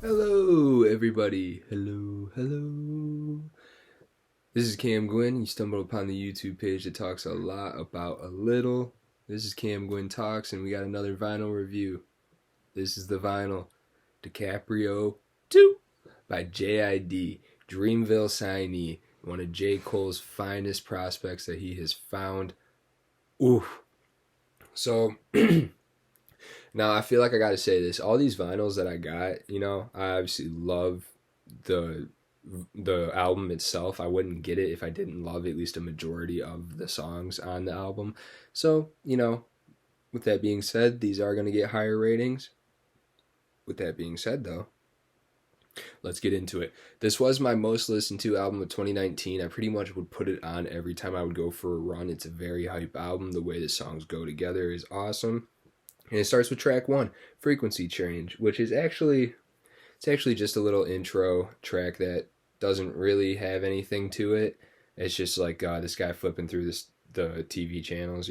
Hello, everybody. Hello. This is Cam Gwynn. You stumbled upon the YouTube page that talks a lot about a little. This is Cam Gwynn Talks, and we got another vinyl review. This is the vinyl DiCaprio 2 by J.I.D. Dreamville signee, one of J. Cole's finest prospects that he has found. Oof. So, now I feel like I got to say this. All these vinyls that I got, I obviously love the the album itself. I wouldn't get it if I didn't love at least a majority of the songs on the album. So, with that being said, these are going to get higher ratings. With that being said, though, let's get into it. This was my most listened to album of 2019. I pretty much would put it on every time I would go for a run. It's a very hype album. The way the songs go together is awesome. And it starts with track 1, Frequency Change, which is actually just a little intro track that doesn't really have anything to it. It's just like this guy flipping through the TV channels.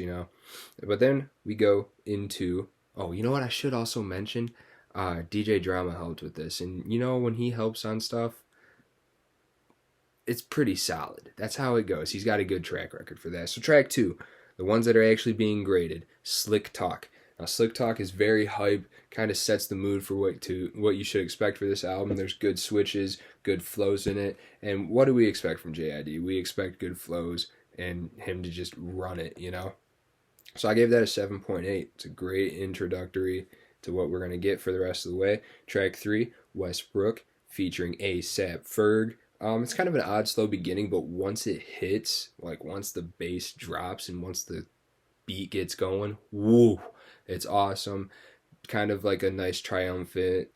But then we go into, oh, you know what I should also mention? DJ Drama helped with this. And when he helps on stuff, it's pretty solid. That's how it goes. He's got a good track record for that. So track 2, the ones that are actually being graded, Slick Talk. Now, Slick Talk is very hype, kind of sets the mood for what you should expect for this album. There's good switches, good flows in it, and what do we expect from J.I.D? We expect good flows and him to just run it. So I gave that a 7.8. It's a great introductory to what we're going to get for the rest of the way. Track 3, Westbrook, featuring A$AP Ferg. It's kind of an odd, slow beginning, but once it hits, like once the bass drops and once the beat gets going, woo, it's awesome. Kind of like a nice triumphant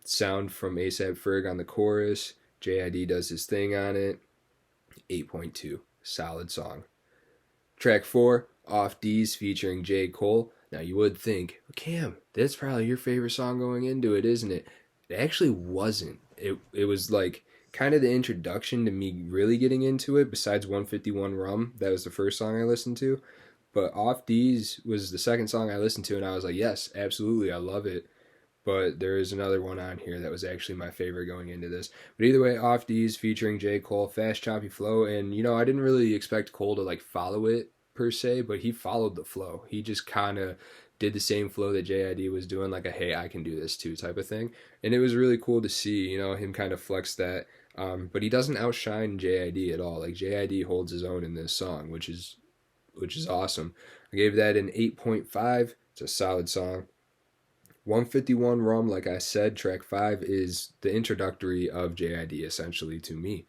sound from A$AP Ferg on the chorus. J.I.D does his thing on it. 8.2. Solid song. Track 4, Off D's featuring J. Cole. Now you would think, Cam, that's probably your favorite song going into it, isn't it? It actually wasn't. It was like kind of the introduction to me really getting into it, besides 151 Rum. That was the first song I listened to. But Off D's was the second song I listened to, and I was like, yes, absolutely, I love it. But there is another one on here that was actually my favorite going into this. But either way, Off D's featuring J. Cole, fast, choppy flow. And, I didn't really expect Cole to, like, follow it per se, but he followed the flow. He just kind of did the same flow that J.I.D was doing, like a, hey, I can do this too type of thing. And it was really cool to see, him kind of flex that. But he doesn't outshine J.I.D at all. Like, J.I.D holds his own in this song, which is awesome. I gave that an 8.5. It's a solid song. 151 Rum, like I said, track 5 is the introductory of J.I.D essentially to me.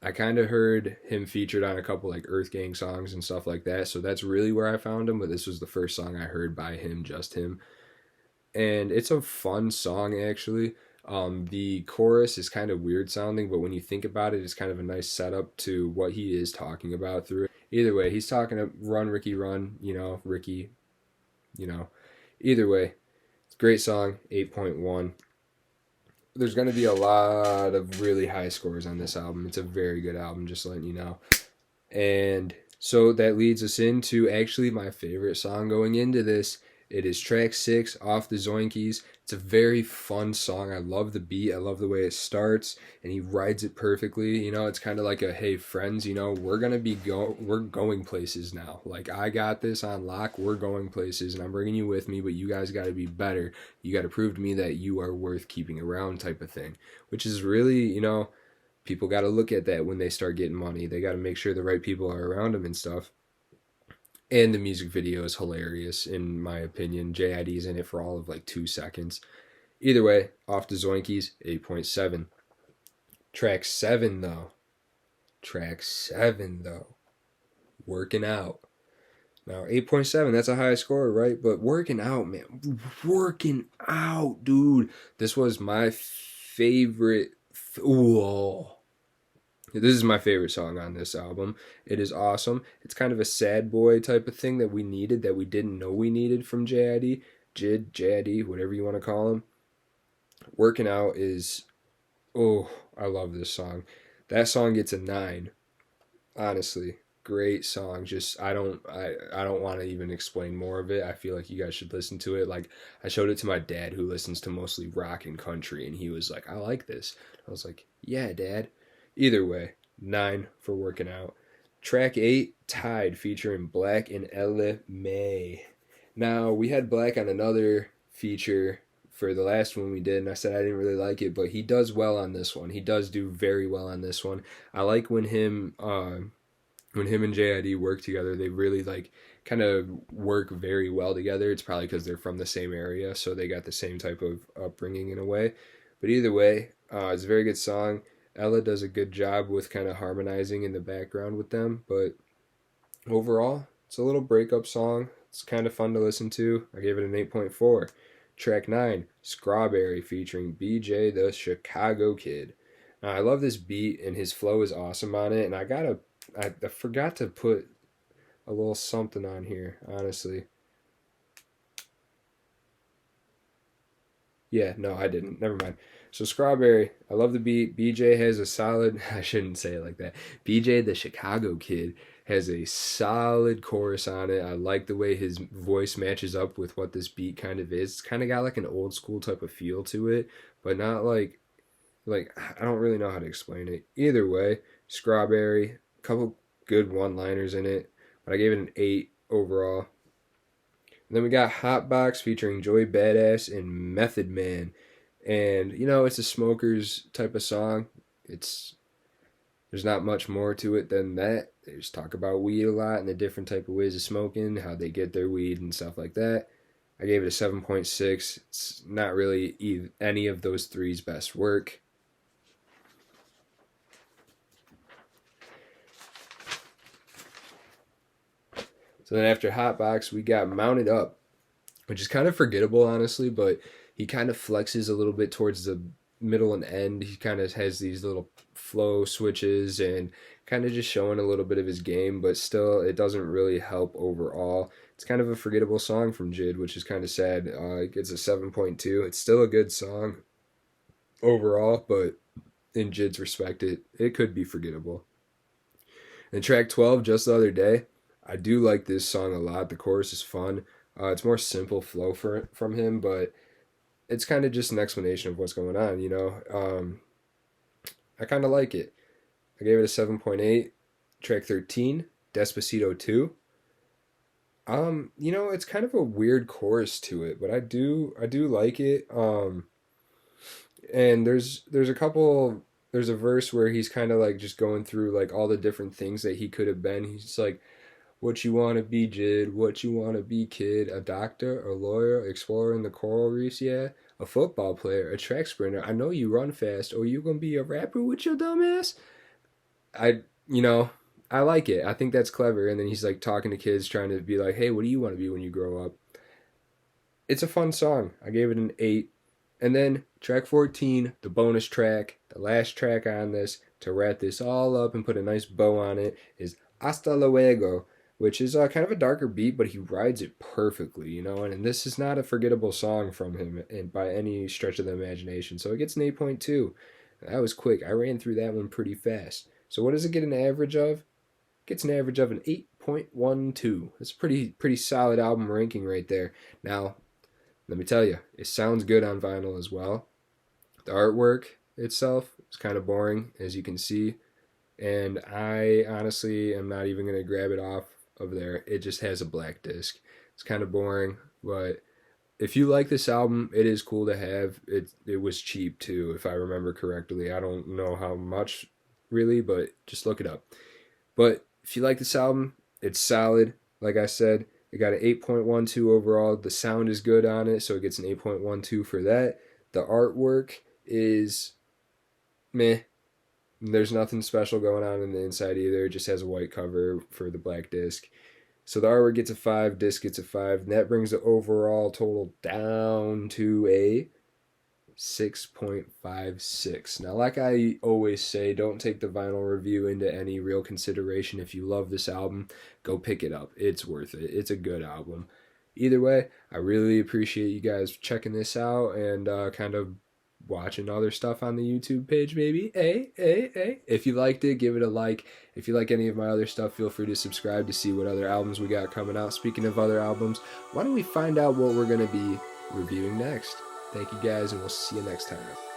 I kind of heard him featured on a couple like Earth Gang songs and stuff like that, so that's really where I found him, but this was the first song I heard by him, just him. And it's a fun song actually. The chorus is kind of weird sounding, but when you think about it, it's kind of a nice setup to what he is talking about through it. Either way, he's talking to run, Ricky, run, Ricky, you know. Either way, it's a great song, 8.1. There's going to be a lot of really high scores on this album. It's a very good album, just letting you know. And so that leads us into actually my favorite song going into this. It is track 6, Off the Zoinkies. It's a very fun song. I love the beat. I love the way it starts, and he rides it perfectly. It's kind of like a, hey friends, we're going places now. Like, I got this on lock. We're going places, and I'm bringing you with me, but you guys got to be better. You got to prove to me that you are worth keeping around type of thing, which is really, people got to look at that when they start getting money. They got to make sure the right people are around them and stuff. And the music video is hilarious, in my opinion. J.I.D's in it for all of like 2 seconds. Either way, Off the Zoinkies, 8.7. Track 7, though. Working Out. Now, 8.7, that's a high score, right? But Working Out, man. Working Out, dude. This was my favorite. Ooh. This is my favorite song on this album. It is awesome. It's kind of a sad boy type of thing that we needed, that we didn't know we needed from J.I.D. J.I.D, whatever you want to call him. Working Out is, oh, I love this song. That song gets a 9, honestly. great song. Just I don't want to even explain more of it. I feel like you guys should listen to it. Like I showed it to my dad who listens to mostly rock and country, and he was like, I like this. I was like, yeah, Dad. Either way, 9 for working out. Track 8, Tide, featuring Black and Ella May. Now, we had Black on another feature for the last one we did, and I said I didn't really like it, but he does well on this one. He does do very well on this one. I like when him and J.I.D work together, they really like kind of work very well together. It's probably because they're from the same area, so they got the same type of upbringing in a way. But either way, it's a very good song. Ella does a good job with kind of harmonizing in the background with them, but overall, it's a little breakup song. It's kind of fun to listen to. I gave it an 8.4. Track 9, Strawberry, featuring BJ the Chicago Kid. Now, I love this beat, and his flow is awesome on it, and I forgot to put a little something on here, honestly. Yeah, no, I didn't. Never mind. So Strawberry, I love the beat. BJ has a solid, I shouldn't say it like that. BJ, the Chicago Kid, has a solid chorus on it. I like the way his voice matches up with what this beat kind of is. It's kind of got like an old school type of feel to it, but not like I don't really know how to explain it. Either way, Strawberry, a couple good one-liners in it, but I gave it an 8 overall. And then we got Hotbox featuring Joey Badass and Method Man. And it's a smokers type of song. It's There's not much more to it than that. They just talk about weed a lot and the different type of ways of smoking, how they get their weed and stuff like that. I gave it a 7.6. It's not really any of those three's best work. So then after Hotbox, we got Mounted Up, which is kind of forgettable, honestly, but he kind of flexes a little bit towards the middle and end. He kind of has these little flow switches and kind of just showing a little bit of his game, but still, it doesn't really help overall. It's kind of a forgettable song from J.I.D, which is kind of sad. It gets a 7.2. It's still a good song overall, but in J.I.D's respect, it could be forgettable. And track 12, Just the Other Day, I do like this song a lot. The chorus is fun. It's more simple flow from him, but it's kind of just an explanation of what's going on. I kind of like it. I gave it a 7.8. Track 13, Despacito 2. It's kind of a weird chorus to it, but I do like it. And there's a verse where he's kind of like just going through like all the different things that he could have been. He's like, what you want to be, Jid? What you want to be, kid? A doctor, a lawyer, explorer in the coral reefs, yeah? A football player, a track sprinter. I know you run fast. Or you gonna be a rapper with your dumb ass? I, you know, I like it. I think that's clever. And then he's like talking to kids, trying to be like, hey, what do you want to be when you grow up? It's a fun song. I gave it an 8. And then track 14, the bonus track, the last track on this, to wrap this all up and put a nice bow on it, is Hasta Luego, which is kind of a darker beat, but he rides it perfectly, and this is not a forgettable song from him and by any stretch of the imagination. So it gets an 8.2. That was quick. I ran through that one pretty fast. So what does it get an average of? It gets an average of an 8.12. That's a pretty solid album ranking right there. Now, let me tell you, it sounds good on vinyl as well. The artwork itself is kind of boring, as you can see, and I honestly am not even going to grab it off of there. It just has a black disc. It's kind of boring, but if you like this album, it is cool to have. It was cheap too, if I remember correctly. I don't know how much really, but just look it up. But if you like this album, it's solid. Like I said, it got an 8.12 overall. The sound is good on it, so it gets an 8.12 for that. The artwork is meh. There's nothing special going on in the inside either. It just has a white cover for the black disc. So the artwork gets a 5, disc gets a 5, and that brings the overall total down to a 6.56. Now, like I always say, don't take the vinyl review into any real consideration. If you love this album, go pick it up. It's worth it. It's a good album. Either way, I really appreciate you guys checking this out and kind of watching other stuff on the YouTube page, maybe. Hey. If you liked it, give it a like. If you like any of my other stuff, feel free to subscribe to see what other albums we got coming out. Speaking of other albums, why don't we find out what we're going to be reviewing next? Thank you guys, and we'll see you next time.